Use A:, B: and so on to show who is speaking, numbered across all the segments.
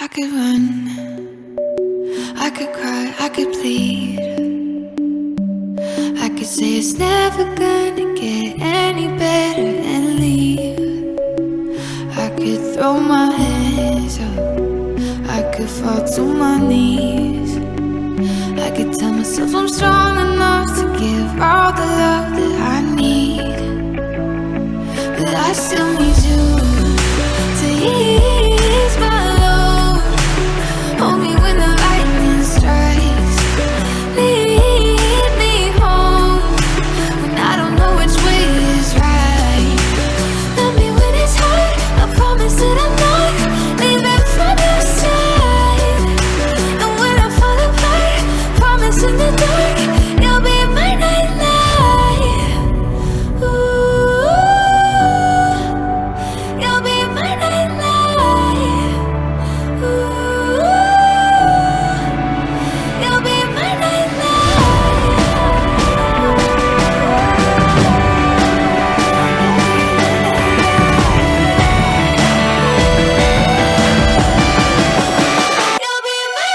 A: I could run, I could cry, I could plead. I could say it's never gonna get any better and leave. I could throw my hands up, I could fall to my knees. I could tell myself I'm strong enough to give all the love that I need. But I still need you to ease my load. Hold me when the lightning strikes. Lead me home when I don't know which way is right. Love me when it's hard, I promise that I'm not leaving from your side. And when I fall apart, promise in the dark, you'll be my nightlight. Ooh, you'll be my nightlight. Ooh, you'll be my nightlight. You'll be my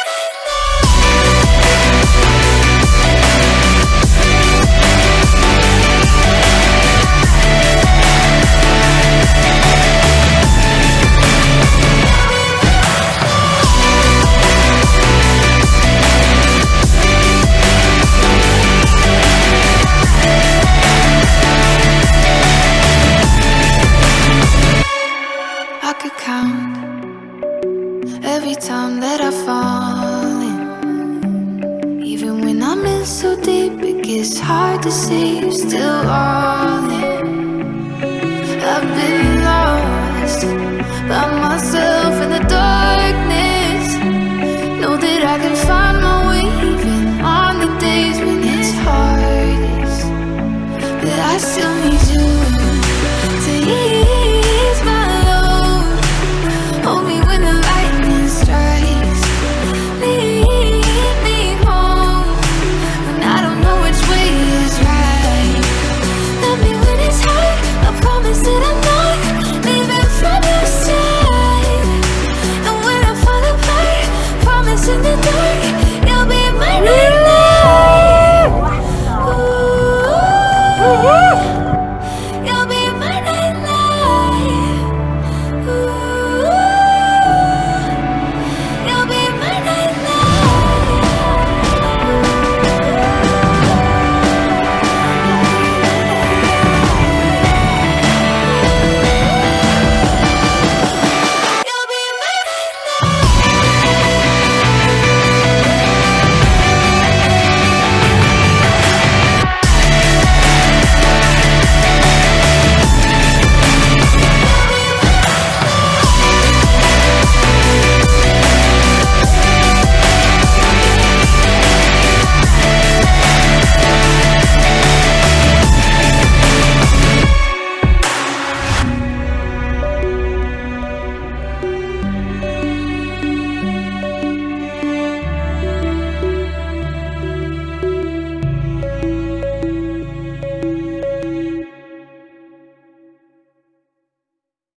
A: I could count every time that I fall in. Even when I'm in so deep, it gets hard to see you're still all in. I've been lost by myself